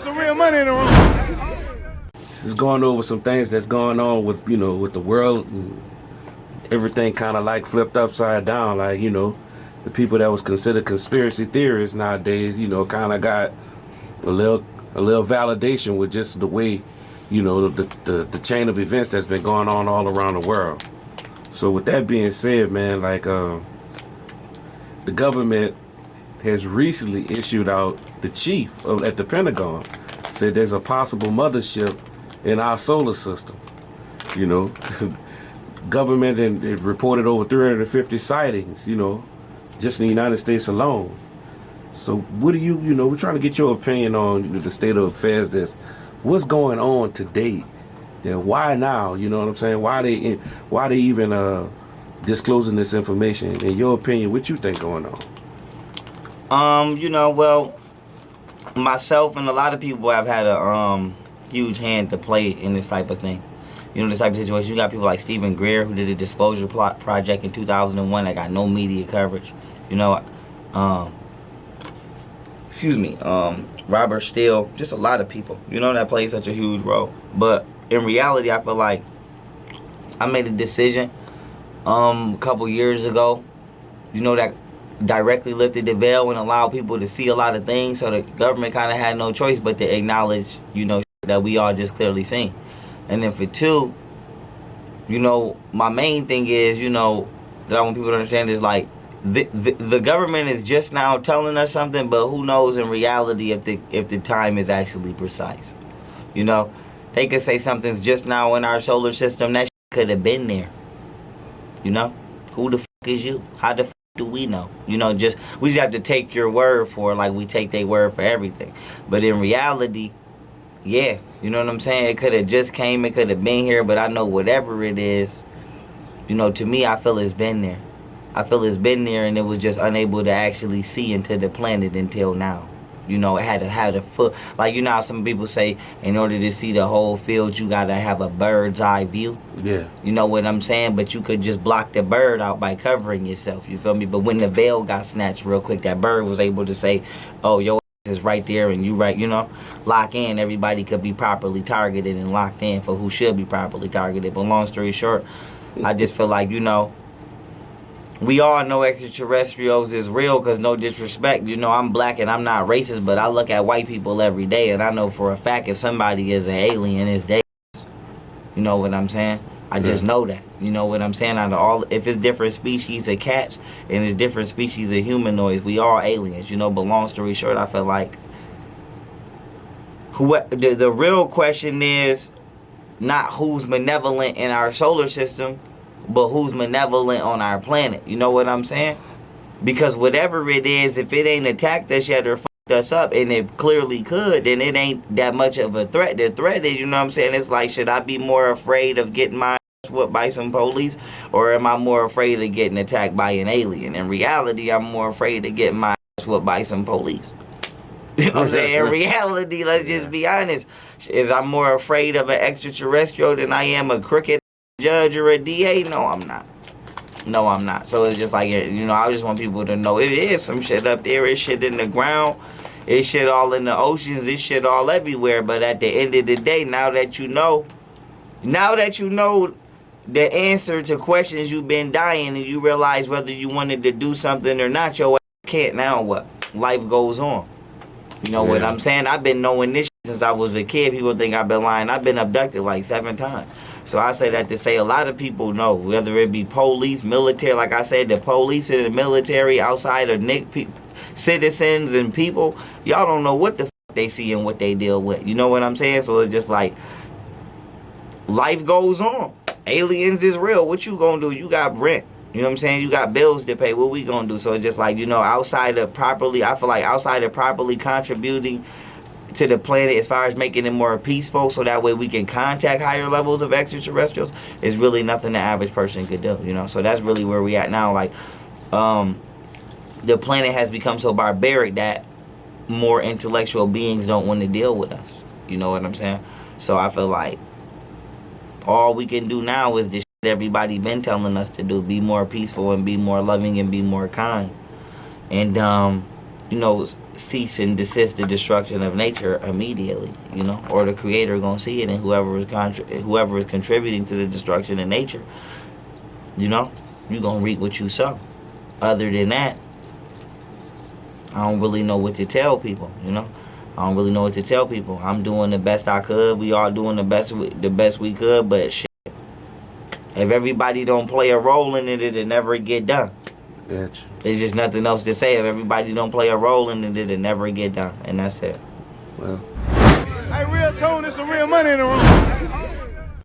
some real money in the room. Just going over some things that's going on with, with the world. And everything kind of like flipped upside down. Like, the people that was considered conspiracy theorists nowadays, kind of got a little validation with just the way, the chain of events that's been going on all around the world. So with that being said, man, like the government has recently issued out the chief at the Pentagon said there's a possible mothership in our solar system. Government and it reported over 350 sightings, just in the United States alone. So what do we're trying to get your opinion on the state of affairs what's going on today. Then why now? You know what I'm saying? Why they even disclosing this information? In your opinion, what you think going on? Well, myself and a lot of people have had a huge hand to play in this type of thing. This type of situation. You got people like Stephen Greer, who did a disclosure project in 2001 that got no media coverage. Robert Steele, just a lot of people, that played such a huge role. But in reality, I feel like I made a decision a couple years ago, that directly lifted the veil and allowed people to see a lot of things, so the government kind of had no choice but to acknowledge, that we all just clearly seen. And then for two, my main thing is, that I want people to understand is like, the government is just now telling us something, but who knows in reality if the time is actually precise. They could say something's just now in our solar system that could have been there. Who the is you? How the do we know? We just have to take your word for it, like we take their word for everything. But in reality, yeah, you know what I'm saying? It could have just came, it could have been here, but I know whatever it is, to me, I feel it's been there. I feel it's been there, and it was just unable to actually see into the planet until now. It had to have a foot. Like, how some people say, in order to see the whole field, you got to have a bird's eye view. Yeah. You know what I'm saying? But you could just block the bird out by covering yourself. You feel me? But when the veil got snatched real quick, that bird was able to say, oh, your ass is right there, and you right, lock in. Everybody could be properly targeted and locked in for who should be properly targeted. But long story short, I just feel like, we all know extraterrestrials is real, because no disrespect, I'm black and I'm not racist, but I look at white people every day and I know for a fact if somebody is an alien, it's they. You know what I'm saying? I just know that. You know what I'm saying? If it's different species of cats and it's different species of humanoids, we all aliens, But long story short, I feel like the real question is not who's malevolent in our solar system, but who's malevolent on our planet. You know what I'm saying? Because whatever it is, if it ain't attacked us yet or fucked us up, and it clearly could, then it ain't that much of a threat. The threat is, it's like, should I be more afraid of getting my ass whooped by some police, or am I more afraid of getting attacked by an alien? In reality, I'm more afraid of getting my ass whooped by some police. You know what I'm saying? In reality, let's just be honest, is I'm more afraid of an extraterrestrial than I am a crooked judge or a DA? No, I'm not. So it's just like, I just want people to know it is some shit up there. It's shit in the ground. It's shit all in the oceans. It's shit all everywhere. But at the end of the day, now that you know the answer to questions you've been dying, and you realize whether you wanted to do something or not, your ass can't. Now what? Life goes on. You know what I'm saying? I've been knowing this since I was a kid. People think I've been lying. I've been abducted like 7 times. So I say that to say a lot of people know, whether it be police, military, like I said, the police and the military, outside of citizens and people, y'all don't know what the they see and what they deal with. You know what I'm saying? So it's just like, life goes on. Aliens is real. What you gonna do? You got rent. You know what I'm saying? You got bills to pay. What we gonna do? So it's just like, outside of properly contributing to the planet as far as making it more peaceful, so that way we can contact higher levels of extraterrestrials, is really nothing the average person could do, So that's really where we at now. Like, the planet has become so barbaric that more intellectual beings don't want to deal with us. You know what I'm saying? So I feel like all we can do now is this shit everybody been telling us to do: be more peaceful and be more loving and be more kind. And cease and desist the destruction of nature immediately, or the creator gonna see it, and whoever is contributing to the destruction of nature, you gonna reap what you sow. Other than that, I don't really know what to tell people, I don't really know what to tell people. I'm doing the best I could. We all doing the best we could, but shit, if everybody don't play a role in it, it'll never get done. Gotcha. There's just nothing else to say. If everybody don't play a role in it, it'll never get done. And that's it. Well. Hey, real tone, it's some real money in the room.